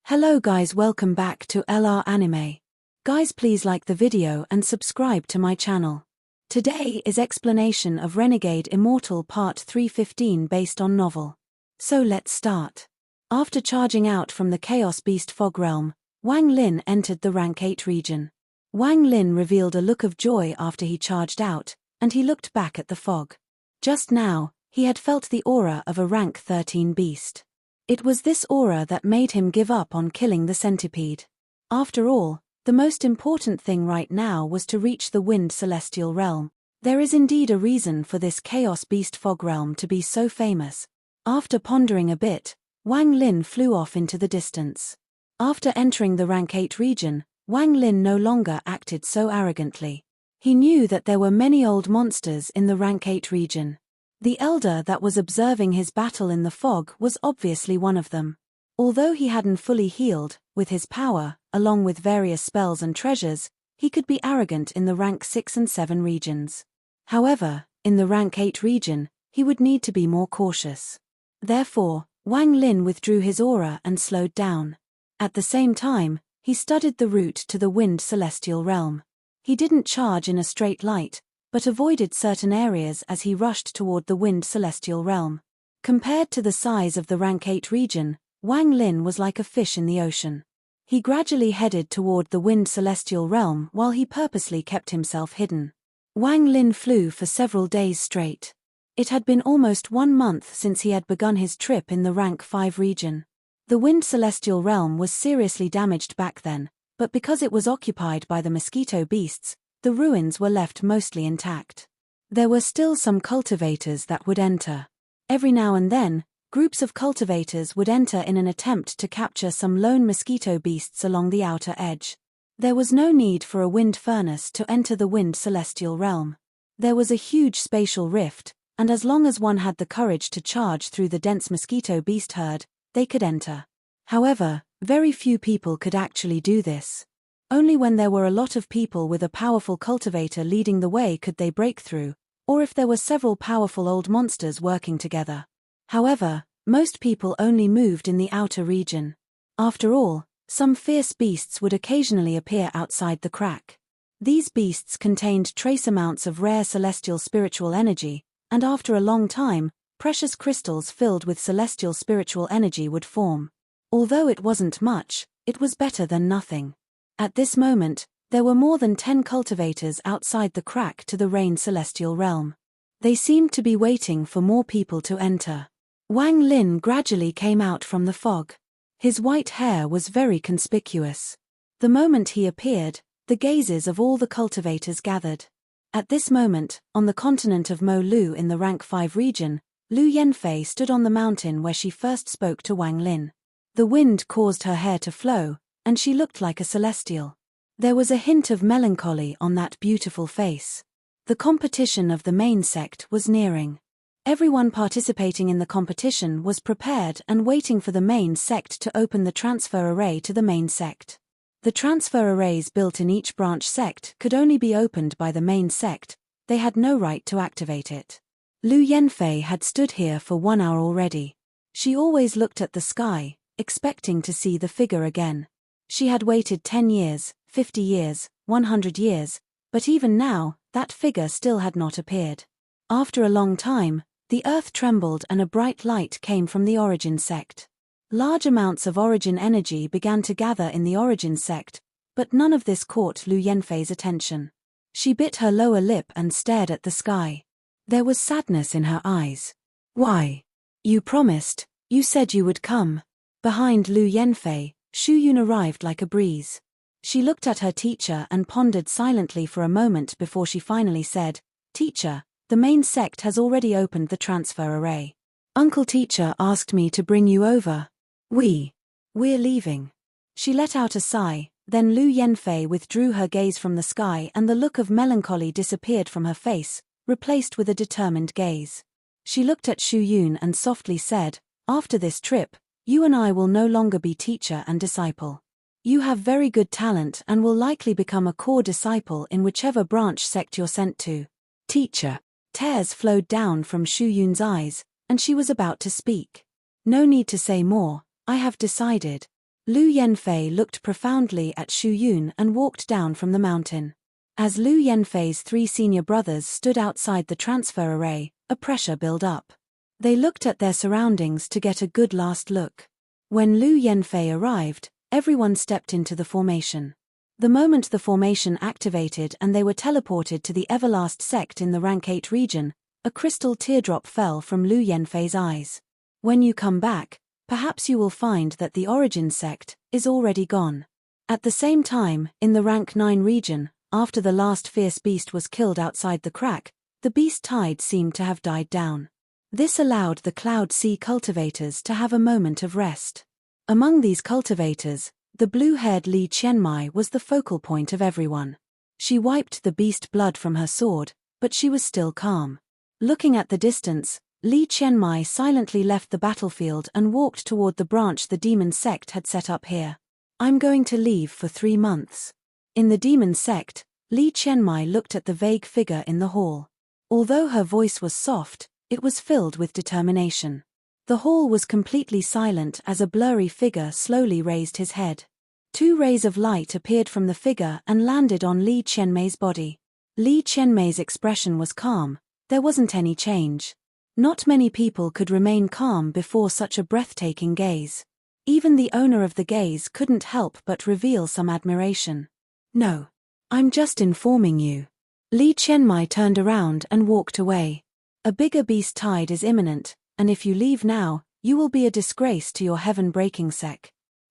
Hello guys, welcome back to LR Anime. Guys, please like the video and subscribe to my channel. Today is explanation of Renegade Immortal Part 315 based on novel. So let's start. After charging out from the Chaos Beast Fog Realm, Wang Lin entered the Rank 8 region. Wang Lin revealed a look of joy after he charged out, and he looked back at the fog. Just now, he had felt the aura of a Rank 13 beast. It was this aura that made him give up on killing the centipede. After all, the most important thing right now was to reach the Wind Celestial Realm. There is indeed a reason for this Chaos Beast Fog Realm to be so famous. After pondering a bit, Wang Lin flew off into the distance. After entering the Rank 8 region, Wang Lin no longer acted so arrogantly. He knew that there were many old monsters in the Rank 8 region. The elder that was observing his battle in the fog was obviously one of them. Although he hadn't fully healed, with his power, along with various spells and treasures, he could be arrogant in the Rank 6 and 7 regions. However, in the Rank 8 region, he would need to be more cautious. Therefore, Wang Lin withdrew his aura and slowed down. At the same time, he studied the route to the Wind Celestial Realm. He didn't charge in a straight line, but avoided certain areas as he rushed toward the Wind Celestial Realm. Compared to the size of the Rank 8 region, Wang Lin was like a fish in the ocean. He gradually headed toward the Wind Celestial Realm while he purposely kept himself hidden. Wang Lin flew for several days straight. It had been almost 1 month since he had begun his trip in the Rank 5 region. The Wind Celestial Realm was seriously damaged back then, but because it was occupied by the mosquito beasts, the ruins were left mostly intact. There were still some cultivators that would enter. Every now and then, groups of cultivators would enter in an attempt to capture some lone mosquito beasts along the outer edge. There was no need for a wind furnace to enter the Wind Celestial Realm. There was a huge spatial rift, and as long as one had the courage to charge through the dense mosquito beast herd, they could enter. However, very few people could actually do this. Only when there were a lot of people with a powerful cultivator leading the way could they break through, or if there were several powerful old monsters working together. However, most people only moved in the outer region. After all, some fierce beasts would occasionally appear outside the crack. These beasts contained trace amounts of rare celestial spiritual energy, and after a long time, precious crystals filled with celestial spiritual energy would form. Although it wasn't much, it was better than nothing. At this moment, there were more than 10 cultivators outside the crack to the Rain Celestial Realm. They seemed to be waiting for more people to enter. Wang Lin gradually came out from the fog. His white hair was very conspicuous. The moment he appeared, the gazes of all the cultivators gathered. At this moment, on the continent of Mo Lu in the Rank 5 region, Lu Yanfei stood on the mountain where she first spoke to Wang Lin. The wind caused her hair to flow, and she looked like a celestial. There was a hint of melancholy on that beautiful face. The competition of the main sect was nearing. Everyone participating in the competition was prepared and waiting for the main sect to open the transfer array to the main sect. The transfer arrays built in each branch sect could only be opened by the main sect. They had no right to activate it. Lu Yanfei had stood here for 1 hour already. She always looked at the sky, expecting to see the figure again. She had waited 10 years, 50 years, 100 years, but even now, that figure still had not appeared. After a long time, the earth trembled and a bright light came from the Origin sect. Large amounts of Origin energy began to gather in the Origin sect, but none of this caught Lu Yanfei's attention. She bit her lower lip and stared at the sky. There was sadness in her eyes. Why? You promised, you said you would come. Behind Lu Yanfei, Shu Yun arrived like a breeze. She looked at her teacher and pondered silently for a moment before she finally said, "Teacher, the main sect has already opened the transfer array. Uncle Teacher asked me to bring you over. We're leaving." She let out a sigh, then Lu Yanfei withdrew her gaze from the sky and the look of melancholy disappeared from her face, replaced with a determined gaze. She looked at Shu Yun and softly said, "After this trip, you and I will no longer be teacher and disciple. You have very good talent and will likely become a core disciple in whichever branch sect you're sent to." Teacher. Tears flowed down from Shu Yun's eyes, and she was about to speak. "No need to say more, I have decided." Lu Yanfei looked profoundly at Xu Yun and walked down from the mountain. As Lu Yanfei's 3 senior brothers stood outside the transfer array, a pressure built up. They looked at their surroundings to get a good last look. When Lu Yanfei arrived, everyone stepped into the formation. The moment the formation activated and they were teleported to the Everlast sect in the rank 8 region, a crystal teardrop fell from Lu Yanfei's eyes. When you come back, perhaps you will find that the origin sect is already gone. At the same time, in the rank 9 region, after the last fierce beast was killed outside the crack, the beast tide seemed to have died down. This allowed the Cloud Sea cultivators to have a moment of rest. Among these cultivators, the blue-haired Li Qianmai was the focal point of everyone. She wiped the beast blood from her sword, but she was still calm. Looking at the distance, Li Qianmai silently left the battlefield and walked toward the branch the demon sect had set up here. I'm going to leave for 3 months. In the demon sect, Li Qianmai looked at the vague figure in the hall. Although her voice was soft, it was filled with determination. The hall was completely silent as a blurry figure slowly raised his head. 2 rays of light appeared from the figure and landed on Li Qianmei's body. Li Qianmei's expression was calm, there wasn't any change. Not many people could remain calm before such a breathtaking gaze. Even the owner of the gaze couldn't help but reveal some admiration. No. I'm just informing you. Li Qianmai turned around and walked away. A bigger beast tide is imminent, and if you leave now, you will be a disgrace to your heaven-breaking sect.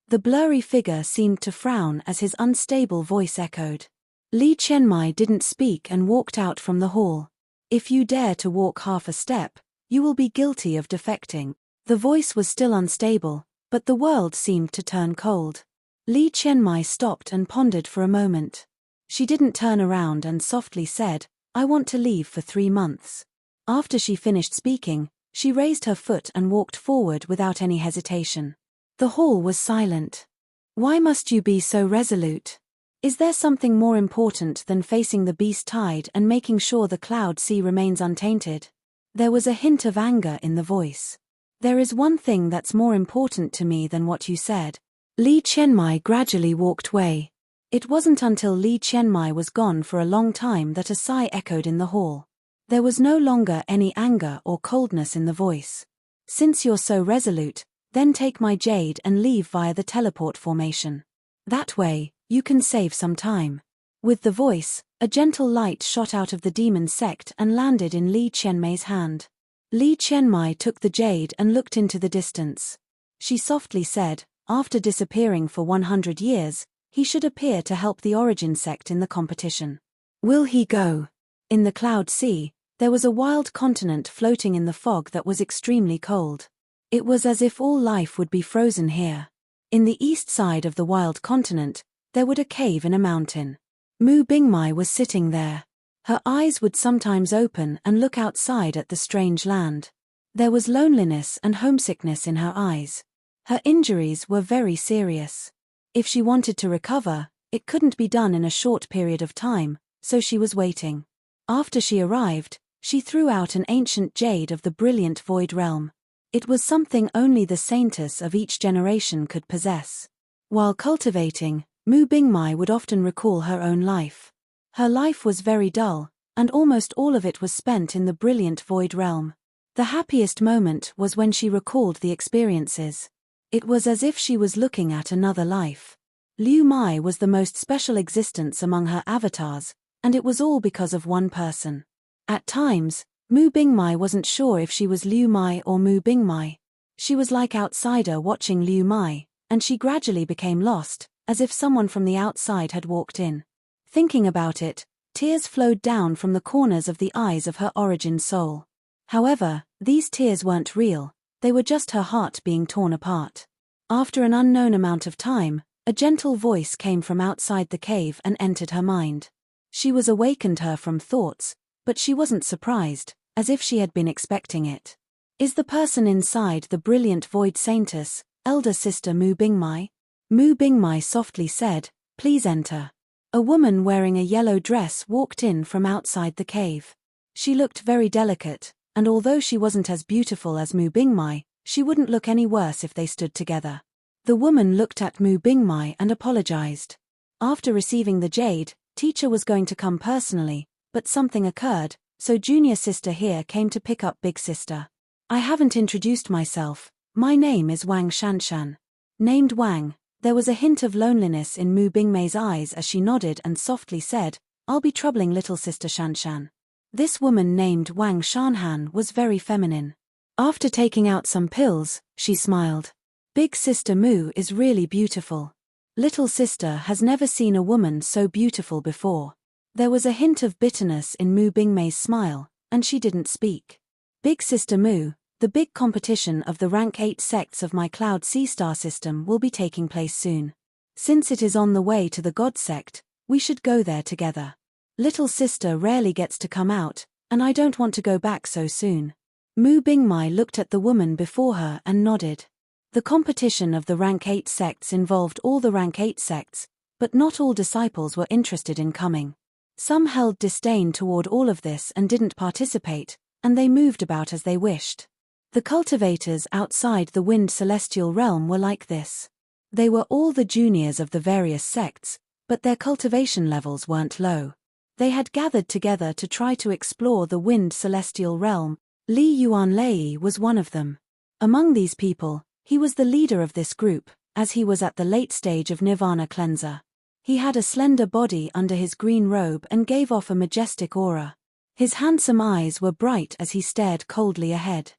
The blurry figure seemed to frown as his unstable voice echoed. Li Qianmai didn't speak and walked out from the hall. If you dare to walk half a step, you will be guilty of defecting. The voice was still unstable, but the world seemed to turn cold. Li Qianmai stopped and pondered for a moment. She didn't turn around and softly said, I want to leave for 3 months. After she finished speaking, she raised her foot and walked forward without any hesitation. The hall was silent. Why must you be so resolute? Is there something more important than facing the beast tide and making sure the Cloud Sea remains untainted? There was a hint of anger in the voice. There is one thing that's more important to me than what you said. Li Qianmai gradually walked away. It wasn't until Li Qianmai was gone for a long time that a sigh echoed in the hall. There was no longer any anger or coldness in the voice. Since you're so resolute, then take my jade and leave via the teleport formation. That way, you can save some time. With the voice, a gentle light shot out of the demon sect and landed in Li Qianmei's hand. Li Qianmai took the jade and looked into the distance. She softly said, after disappearing for 100 years, he should appear to help the origin sect in the competition. Will he go? In the Cloud Sea, there was a wild continent floating in the fog that was extremely cold. It was as if all life would be frozen here. In the east side of the wild continent, there was a cave in a mountain. Mu Bingmai was sitting there. Her eyes would sometimes open and look outside at the strange land. There was loneliness and homesickness in her eyes. Her injuries were very serious. If she wanted to recover, it couldn't be done in a short period of time, so she was waiting. After she arrived, she threw out an ancient jade of the brilliant void realm. It was something only the saintess of each generation could possess. While cultivating, Mu Bingmai would often recall her own life. Her life was very dull, and almost all of it was spent in the brilliant void realm. The happiest moment was when she recalled the experiences. It was as if she was looking at another life. Liu Mai was the most special existence among her avatars, and it was all because of one person. At times, Mu Bingmai wasn't sure if she was Liu Mai or Mu Bingmai. She was like outsider watching Liu Mai, and she gradually became lost, as if someone from the outside had walked in. Thinking about it, tears flowed down from the corners of the eyes of her origin soul. However, these tears weren't real, they were just her heart being torn apart. After an unknown amount of time, a gentle voice came from outside the cave and entered her mind. She was awakened her from thoughts, but she wasn't surprised, as if she had been expecting it. Is the person inside the brilliant void saintess, elder sister Mu Bingmai? Mu Bingmai softly said, please enter. A woman wearing a yellow dress walked in from outside the cave. She looked very delicate, and although she wasn't as beautiful as Mu Bingmai, she wouldn't look any worse if they stood together. The woman looked at Mu Bingmai and apologized. After receiving the jade, teacher was going to come personally, but something occurred, so junior sister here came to pick up big sister. I haven't introduced myself. My name is Wang Shanshan. Named Wang. There was a hint of loneliness in Mu Bingmei's eyes as she nodded and softly said, I'll be troubling little sister Shanshan. This woman named Wang Shanhan was very feminine. After taking out some pills, she smiled. Big sister Mu is really beautiful. Little sister has never seen a woman so beautiful before. There was a hint of bitterness in Mu Bingmei's smile, and she didn't speak. Big sister Mu, the big competition of the rank 8 sects of my Cloud Sea Star system will be taking place soon. Since it is on the way to the God sect, we should go there together. Little sister rarely gets to come out, and I don't want to go back so soon. Mu Bingmei looked at the woman before her and nodded. The competition of the rank 8 sects involved all the rank 8 sects, but not all disciples were interested in coming. Some held disdain toward all of this and didn't participate, and they moved about as they wished. The cultivators outside the Wind Celestial Realm were like this. They were all the juniors of the various sects, but their cultivation levels weren't low. They had gathered together to try to explore the Wind Celestial Realm. Li Yuanlei was one of them. Among these people, he was the leader of this group, as he was at the late stage of Nirvana Cleanser. He had a slender body under his green robe and gave off a majestic aura. His handsome eyes were bright as he stared coldly ahead.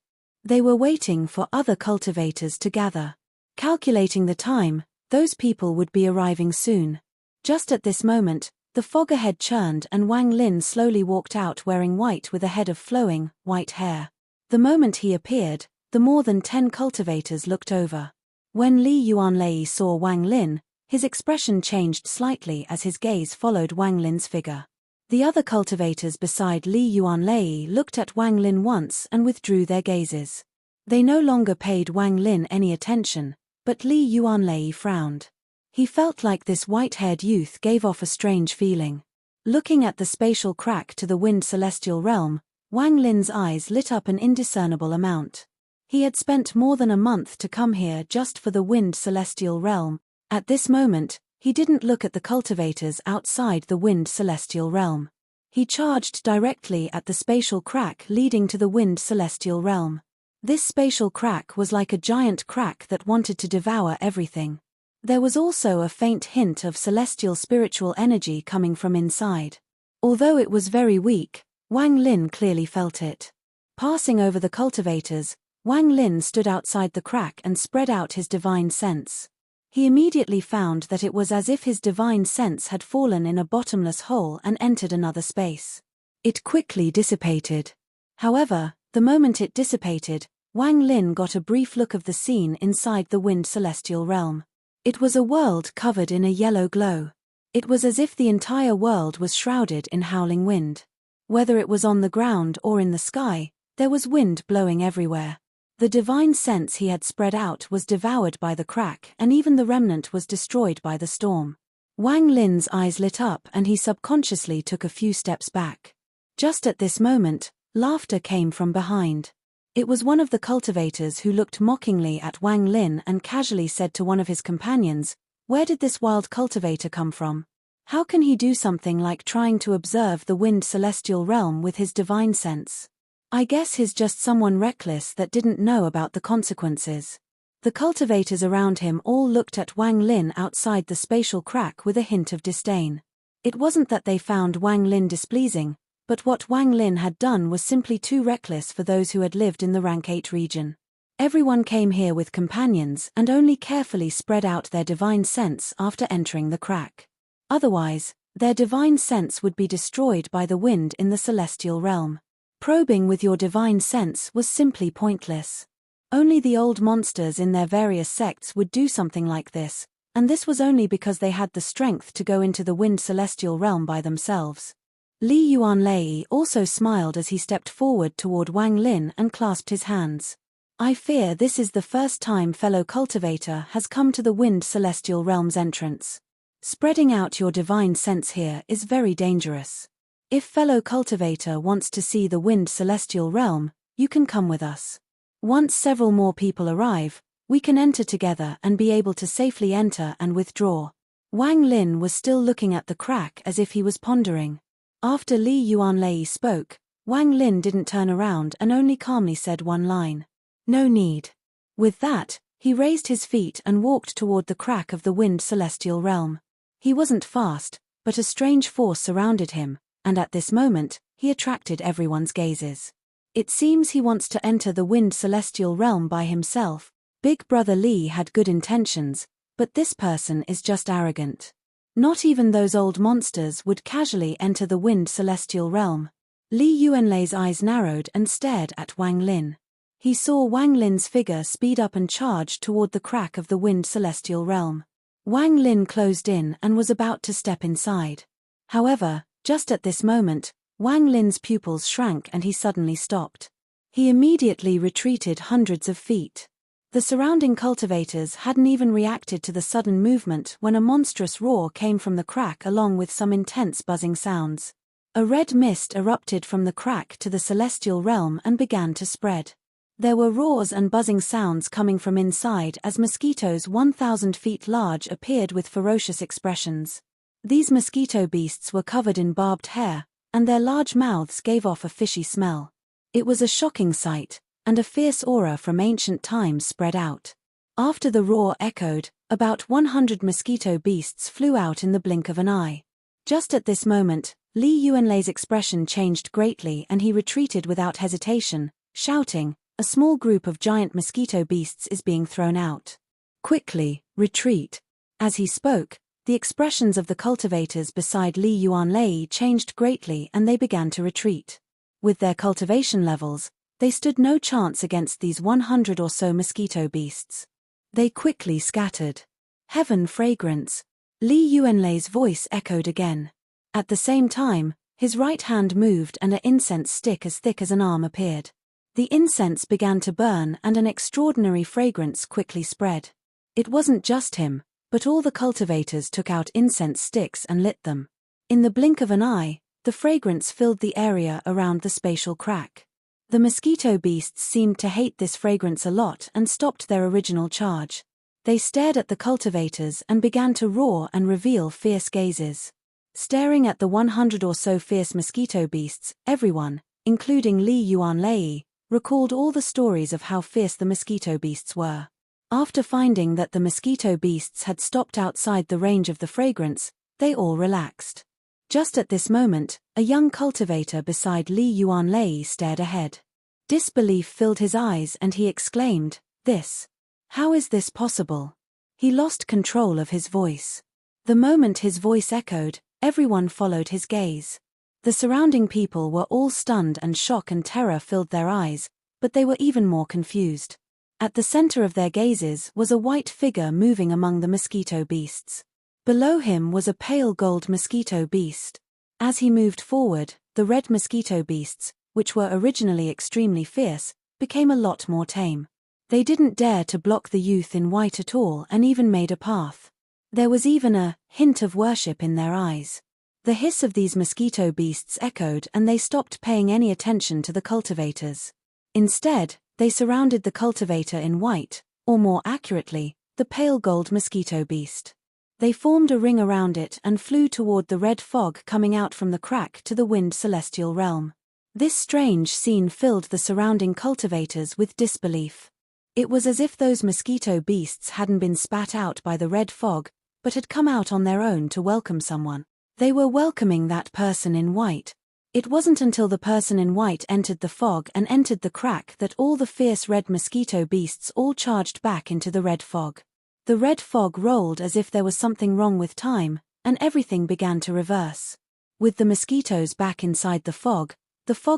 They were waiting for other cultivators to gather. Calculating the time, those people would be arriving soon. Just at this moment, the fog ahead churned and Wang Lin slowly walked out wearing white with a head of flowing, white hair. The moment he appeared, the more than 10 cultivators looked over. When Li Yuanlei saw Wang Lin, his expression changed slightly as his gaze followed Wang Lin's figure. The other cultivators beside Li Yuanlei looked at Wang Lin once and withdrew their gazes. They no longer paid Wang Lin any attention, but Li Yuanlei frowned. He felt like this white-haired youth gave off a strange feeling. Looking at the spatial crack to the Wind Celestial Realm, Wang Lin's eyes lit up an indiscernible amount. He had spent more than a month to come here just for the Wind Celestial Realm. At this moment, he didn't look at the cultivators outside the Wind Celestial Realm. He charged directly at the spatial crack leading to the Wind Celestial Realm. This spatial crack was like a giant crack that wanted to devour everything. There was also a faint hint of celestial spiritual energy coming from inside. Although it was very weak, Wang Lin clearly felt it. Passing over the cultivators, Wang Lin stood outside the crack and spread out his divine sense. He immediately found that it was as if his divine sense had fallen in a bottomless hole and entered another space. It quickly dissipated. However, the moment it dissipated, Wang Lin got a brief look of the scene inside the Wind Celestial Realm. It was a world covered in a yellow glow. It was as if the entire world was shrouded in howling wind. Whether it was on the ground or in the sky, there was wind blowing everywhere. The divine sense he had spread out was devoured by the crack and even the remnant was destroyed by the storm. Wang Lin's eyes lit up and he subconsciously took a few steps back. Just at this moment, laughter came from behind. It was one of the cultivators who looked mockingly at Wang Lin and casually said to one of his companions, "Where did this wild cultivator come from? How can he do something like trying to observe the Wind Celestial Realm with his divine sense? I guess he's just someone reckless that didn't know about the consequences." The cultivators around him all looked at Wang Lin outside the spatial crack with a hint of disdain. It wasn't that they found Wang Lin displeasing, but what Wang Lin had done was simply too reckless for those who had lived in the rank 8 region. Everyone came here with companions and only carefully spread out their divine sense after entering the crack. Otherwise, their divine sense would be destroyed by the wind in the celestial realm. Probing with your divine sense was simply pointless. Only the old monsters in their various sects would do something like this, and this was only because they had the strength to go into the Wind Celestial Realm by themselves. Li Yuanlei also smiled as he stepped forward toward Wang Lin and clasped his hands. "I fear this is the first time fellow cultivator has come to the Wind Celestial Realm's entrance. Spreading out your divine sense here is very dangerous. If fellow cultivator wants to see the Wind Celestial Realm, you can come with us. Once several more people arrive, We can enter together and be able to safely enter and withdraw. Wang Lin was still looking at the crack as if he was pondering. After Li Yuanlei spoke, Wang Lin didn't turn around and only calmly said one line. No need. With that, he raised his feet and walked toward the crack of the wind celestial realm. He wasn't fast, but a strange force surrounded him, and at this moment, he attracted everyone's gazes. It seems he wants to enter the wind celestial realm by himself. Big Brother Li had good intentions, but this person is just arrogant. Not even those old monsters would casually enter the wind celestial realm. Li Yuanlei's eyes narrowed and stared at Wang Lin. He saw Wang Lin's figure speed up and charge toward the crack of the wind celestial realm. Wang Lin closed in and was about to step inside. However, just at this moment, Wang Lin's pupils shrank and he suddenly stopped. He immediately retreated hundreds of feet. The surrounding cultivators hadn't even reacted to the sudden movement when a monstrous roar came from the crack along with some intense buzzing sounds. A red mist erupted from the crack to the celestial realm and began to spread. There were roars and buzzing sounds coming from inside as mosquitoes 1,000 feet large appeared with ferocious expressions. These mosquito beasts were covered in barbed hair, and their large mouths gave off a fishy smell. It was a shocking sight, and a fierce aura from ancient times spread out. After the roar echoed, about 100 mosquito beasts flew out in the blink of an eye. Just at this moment, Li Yuanlei's expression changed greatly and he retreated without hesitation, shouting, "A small group of giant mosquito beasts is being thrown out. Quickly, retreat." As he spoke, the expressions of the cultivators beside Li Yuanlei changed greatly and they began to retreat. With their cultivation levels, they stood no chance against these 100 or so mosquito beasts. They quickly scattered. Heaven fragrance. Li Yuanlei's voice echoed again. At the same time, his right hand moved and an incense stick as thick as an arm appeared. The incense began to burn and an extraordinary fragrance quickly spread. It wasn't just him, but all the cultivators took out incense sticks and lit them. In the blink of an eye, the fragrance filled the area around the spatial crack. The mosquito beasts seemed to hate this fragrance a lot and stopped their original charge. They stared at the cultivators and began to roar and reveal fierce gazes. Staring at the 100 or so fierce mosquito beasts, everyone, including Li Yuanlei, recalled all the stories of how fierce the mosquito beasts were. After finding that the mosquito beasts had stopped outside the range of the fragrance, they all relaxed. Just at this moment, a young cultivator beside Li Yuanlei stared ahead. Disbelief filled his eyes and he exclaimed, "This? How is this possible?" He lost control of his voice. The moment his voice echoed, everyone followed his gaze. The surrounding people were all stunned and shock and terror filled their eyes, but they were even more confused. At the center of their gazes was a white figure moving among the mosquito beasts. Below him was a pale gold mosquito beast. As he moved forward, the red mosquito beasts, which were originally extremely fierce, became a lot more tame. They didn't dare to block the youth in white at all and even made a path. There was even a hint of worship in their eyes. The hiss of these mosquito beasts echoed and they stopped paying any attention to the cultivators. Instead, they surrounded the cultivator in white, or more accurately, the pale gold mosquito beast. They formed a ring around it and flew toward the red fog coming out from the crack to the wind celestial realm. This strange scene filled the surrounding cultivators with disbelief. It was as if those mosquito beasts hadn't been spat out by the red fog, but had come out on their own to welcome someone. They were welcoming that person in white. It wasn't until the person in white entered the fog and entered the crack that all the fierce red mosquito beasts all charged back into the red fog. The red fog rolled as if there was something wrong with time, and everything began to reverse. With the mosquitoes back inside the fog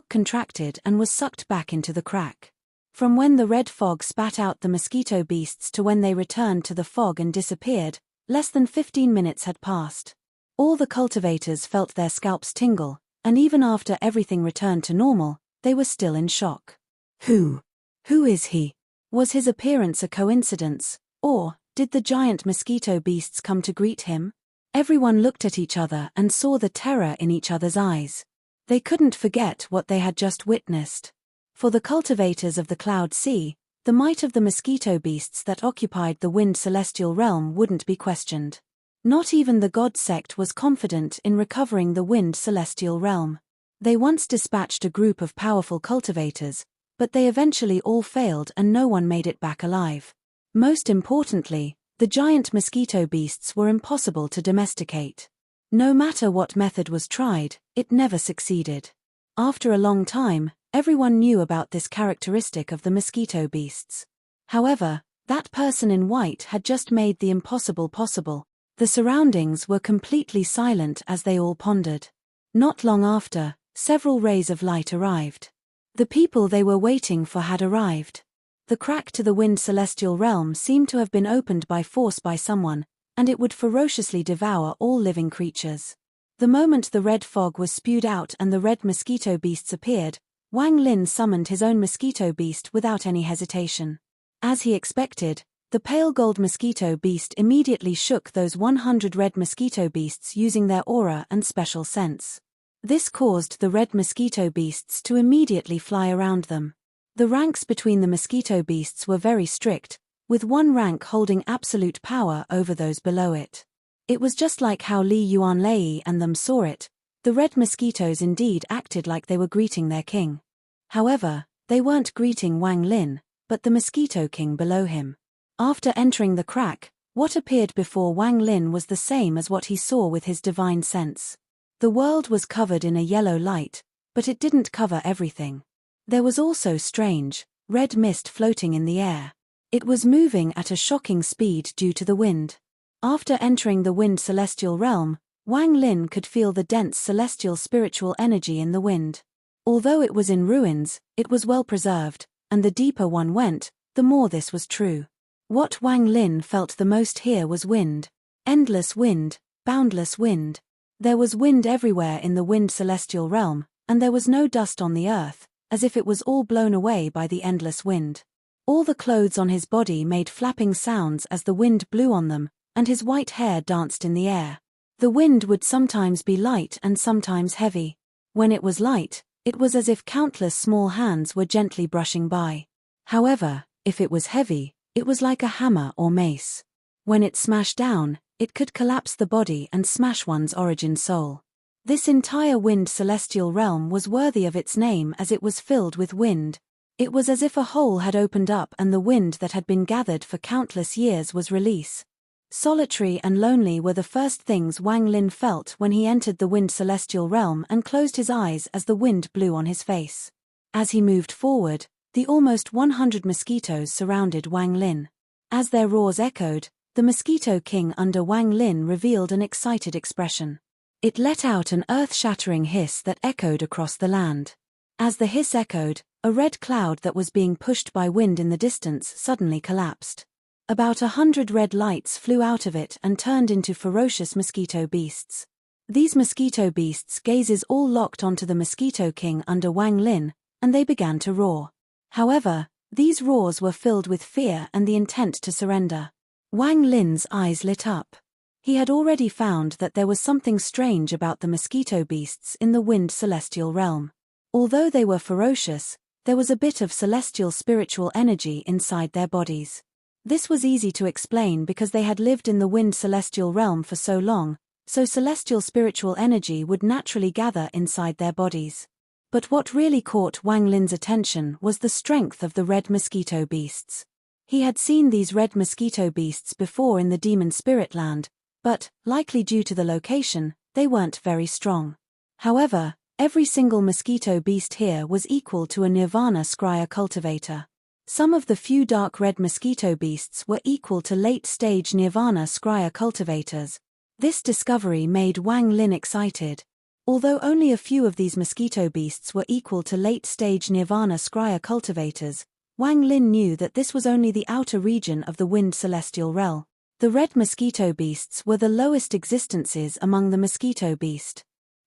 contracted and was sucked back into the crack. From when the red fog spat out the mosquito beasts to when they returned to the fog and disappeared, less than 15 minutes had passed. All the cultivators felt their scalps tingle, and even after everything returned to normal, they were still in shock. Who is he? Was his appearance a coincidence, or did the giant mosquito beasts come to greet him? Everyone looked at each other and saw the terror in each other's eyes. They couldn't forget what they had just witnessed. For the cultivators of the Cloud Sea, the might of the mosquito beasts that occupied the winged celestial realm wouldn't be questioned. Not even the god sect was confident in recovering the winged celestial realm. They once dispatched a group of powerful cultivators, but they eventually all failed and no one made it back alive. Most importantly, the giant mosquito beasts were impossible to domesticate. No matter what method was tried, it never succeeded. After a long time, everyone knew about this characteristic of the mosquito beasts. However, that person in white had just made the impossible possible. The surroundings were completely silent as they all pondered. Not long after, several rays of light arrived. The people they were waiting for had arrived. The crack to the winged celestial realm seemed to have been opened by force by someone, and it would ferociously devour all living creatures. The moment the red fog was spewed out and the red mosquito beasts appeared, Wang Lin summoned his own mosquito beast without any hesitation. As he expected, the pale gold mosquito beast immediately shook those 100 red mosquito beasts using their aura and special sense. This caused the red mosquito beasts to immediately fly around them. The ranks between the mosquito beasts were very strict, with one rank holding absolute power over those below it. It was just like how Li Yuanlei and them saw it. The red mosquitoes indeed acted like they were greeting their king. However, they weren't greeting Wang Lin, but the mosquito king below him. After entering the crack, what appeared before Wang Lin was the same as what he saw with his divine sense. The world was covered in a yellow light, but it didn't cover everything. There was also strange, red mist floating in the air. It was moving at a shocking speed due to the wind. After entering the wind celestial realm, Wang Lin could feel the dense celestial spiritual energy in the wind. Although it was in ruins, it was well preserved, and the deeper one went, the more this was true. What Wang Lin felt the most here was wind. Endless wind, boundless wind. There was wind everywhere in the wind celestial realm, and there was no dust on the earth, as if it was all blown away by the endless wind. All the clothes on his body made flapping sounds as the wind blew on them, and his white hair danced in the air. The wind would sometimes be light and sometimes heavy. When it was light, it was as if countless small hands were gently brushing by. However, if it was heavy, it was like a hammer or mace. When it smashed down, it could collapse the body and smash one's origin soul. This entire wind celestial realm was worthy of its name as it was filled with wind. It was as if a hole had opened up and the wind that had been gathered for countless years was released. Solitary and lonely were the first things Wang Lin felt when he entered the wind celestial realm and closed his eyes as the wind blew on his face. As he moved forward, the almost 100 mosquitoes surrounded Wang Lin. As their roars echoed, the mosquito king under Wang Lin revealed an excited expression. It let out an earth-shattering hiss that echoed across the land. As the hiss echoed, a red cloud that was being pushed by wind in the distance suddenly collapsed. About 100 red lights flew out of it and turned into ferocious mosquito beasts. These mosquito beasts' gazes all locked onto the mosquito king under Wang Lin, and they began to roar. However, these roars were filled with fear and the intent to surrender. Wang Lin's eyes lit up. He had already found that there was something strange about the mosquito beasts in the wind celestial realm. Although they were ferocious, there was a bit of celestial spiritual energy inside their bodies. This was easy to explain because they had lived in the wind celestial realm for so long, so celestial spiritual energy would naturally gather inside their bodies. But what really caught Wang Lin's attention was the strength of the red mosquito beasts. He had seen these red mosquito beasts before in the demon spirit land, but, likely due to the location, they weren't very strong. However, every single mosquito beast here was equal to a Nirvana Scryer cultivator. Some of the few dark red mosquito beasts were equal to late-stage Nirvana Scryer cultivators. This discovery made Wang Lin excited. Although only a few of these mosquito beasts were equal to late-stage Nirvana Scryer cultivators, Wang Lin knew that this was only the outer region of the wind celestial realm. The red mosquito beasts were the lowest existences among the mosquito beast.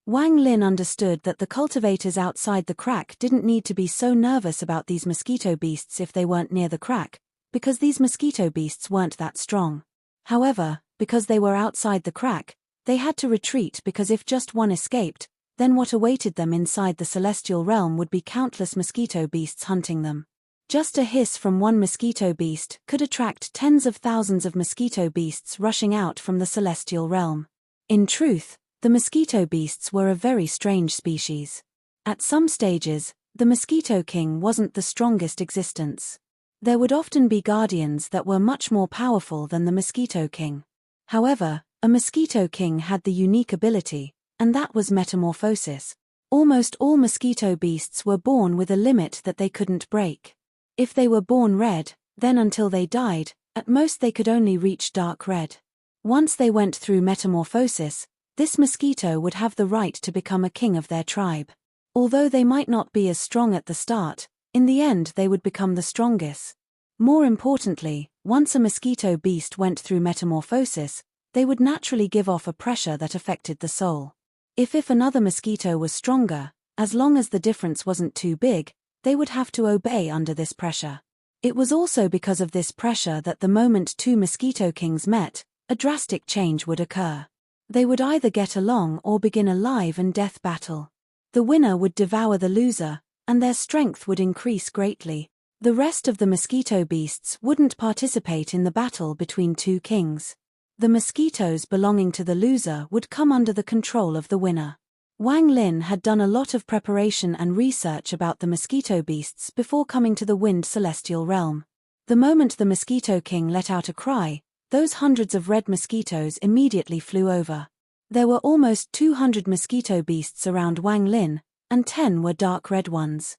Wang Lin understood that the cultivators outside the crack didn't need to be so nervous about these mosquito beasts if they weren't near the crack, because these mosquito beasts weren't that strong. However, because they were outside the crack, they had to retreat because if just one escaped, then what awaited them inside the celestial realm would be countless mosquito beasts hunting them. Just a hiss from one mosquito beast could attract tens of thousands of mosquito beasts rushing out from the celestial realm. In truth, the mosquito beasts were a very strange species. At some stages, the Mosquito King wasn't the strongest existence. There would often be guardians that were much more powerful than the Mosquito King. However, a Mosquito King had the unique ability, and that was metamorphosis. Almost all mosquito beasts were born with a limit that they couldn't break. If they were born red, then until they died, at most they could only reach dark red. Once they went through metamorphosis, this mosquito would have the right to become a king of their tribe. Although they might not be as strong at the start, in the end they would become the strongest. More importantly, once a mosquito beast went through metamorphosis, they would naturally give off a pressure that affected the soul. If another mosquito was stronger, as long as the difference wasn't too big, they would have to obey under this pressure. It was also because of this pressure that the moment two mosquito kings met, a drastic change would occur. They would either get along or begin a life and death battle. The winner would devour the loser, and their strength would increase greatly. The rest of the mosquito beasts wouldn't participate in the battle between two kings. The mosquitoes belonging to the loser would come under the control of the winner. Wang Lin had done a lot of preparation and research about the mosquito beasts before coming to the Wind Celestial Realm. The moment the Mosquito King let out a cry, those hundreds of red mosquitoes immediately flew over. There were almost 200 mosquito beasts around Wang Lin, and 10 were dark red ones.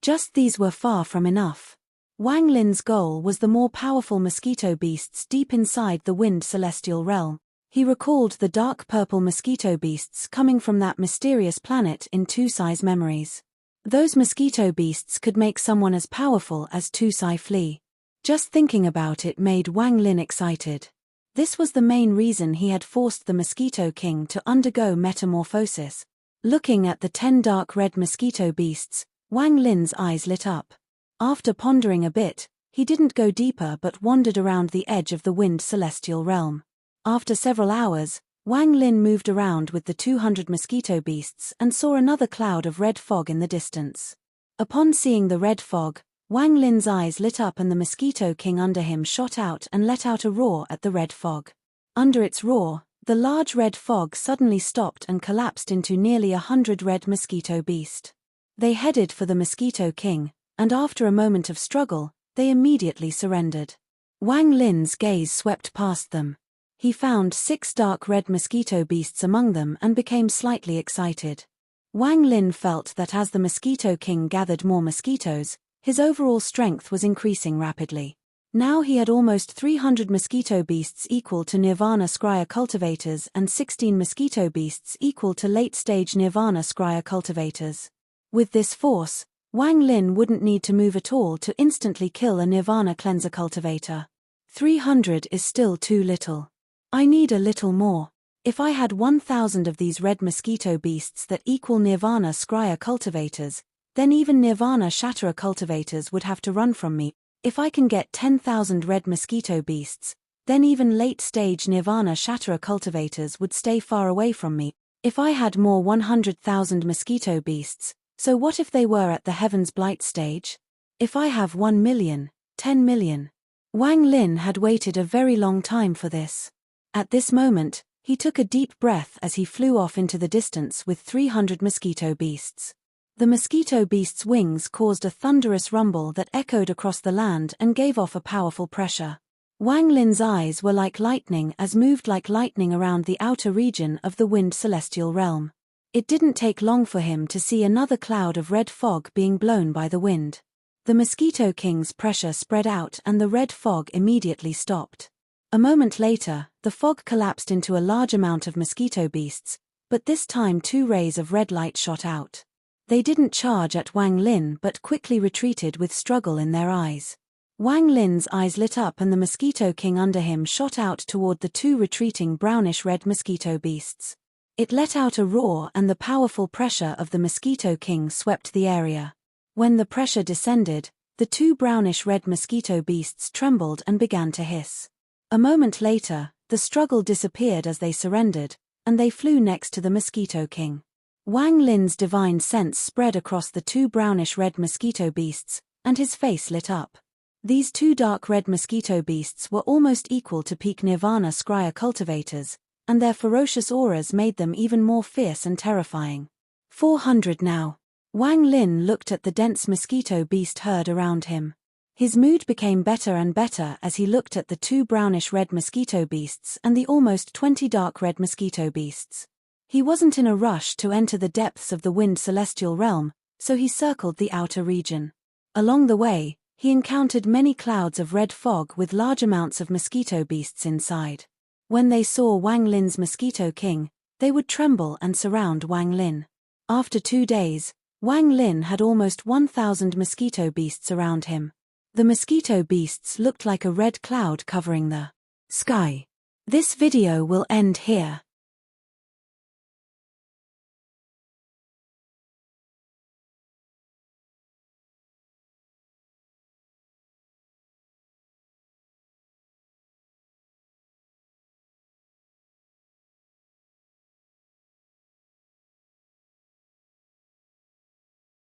Just these were far from enough. Wang Lin's goal was the more powerful mosquito beasts deep inside the Wind Celestial Realm. He recalled the dark purple mosquito beasts coming from that mysterious planet in Tusai's memories. Those mosquito beasts could make someone as powerful as Tusai flee. Just thinking about it made Wang Lin excited. This was the main reason he had forced the Mosquito King to undergo metamorphosis. Looking at the 10 dark red mosquito beasts, Wang Lin's eyes lit up. After pondering a bit, he didn't go deeper but wandered around the edge of the Wind Celestial Realm. After several hours, Wang Lin moved around with the 200 mosquito beasts and saw another cloud of red fog in the distance. Upon seeing the red fog, Wang Lin's eyes lit up and the Mosquito King under him shot out and let out a roar at the red fog. Under its roar, the large red fog suddenly stopped and collapsed into nearly 100 red mosquito beasts. They headed for the Mosquito King, and after a moment of struggle, they immediately surrendered. Wang Lin's gaze swept past them. He found 6 dark red mosquito beasts among them and became slightly excited. Wang Lin felt that as the Mosquito King gathered more mosquitoes, his overall strength was increasing rapidly. Now he had almost 300 mosquito beasts equal to Nirvana Scryer cultivators and 16 mosquito beasts equal to late-stage Nirvana Scryer cultivators. With this force, Wang Lin wouldn't need to move at all to instantly kill a Nirvana Cleanser cultivator. 300 is still too little. I need a little more. If I had 1,000 of these red mosquito beasts that equal Nirvana Scryer cultivators, then even Nirvana Shatterer cultivators would have to run from me. If I can get 10,000 red mosquito beasts, then even late-stage Nirvana Shatterer cultivators would stay far away from me. If I had more 100,000 mosquito beasts, so what if they were at the Heaven's Blight stage? If I have 1 million, 10 million. Wang Lin had waited a very long time for this. At this moment, he took a deep breath as he flew off into the distance with 300 mosquito beasts. The mosquito beast's wings caused a thunderous rumble that echoed across the land and gave off a powerful pressure. Wang Lin's eyes were like lightning as moved like lightning around the outer region of the Wind Celestial Realm. It didn't take long for him to see another cloud of red fog being blown by the wind. The Mosquito King's pressure spread out and the red fog immediately stopped. A moment later, the fog collapsed into a large amount of mosquito beasts, but this time 2 rays of red light shot out. They didn't charge at Wang Lin but quickly retreated with struggle in their eyes. Wang Lin's eyes lit up and the Mosquito King under him shot out toward the 2 retreating brownish-red mosquito beasts. It let out a roar and the powerful pressure of the Mosquito King swept the area. When the pressure descended, the 2 brownish-red mosquito beasts trembled and began to hiss. A moment later, the struggle disappeared as they surrendered, and they flew next to the Mosquito King. Wang Lin's divine sense spread across the 2 brownish-red mosquito beasts, and his face lit up. These two dark red mosquito beasts were almost equal to peak Nirvana scryer cultivators, and their ferocious auras made them even more fierce and terrifying. 400 now. Wang Lin looked at the dense mosquito beast herd around him. His mood became better and better as he looked at the two brownish-red mosquito beasts and the almost 20 dark red mosquito beasts. He wasn't in a rush to enter the depths of the wind celestial realm, so he circled the outer region. Along the way, he encountered many clouds of red fog with large amounts of mosquito beasts inside. When they saw Wang Lin's Mosquito King, they would tremble and surround Wang Lin. After 2 days, Wang Lin had almost 1,000 mosquito beasts around him. The mosquito beasts looked like a red cloud covering the sky. This video will end here.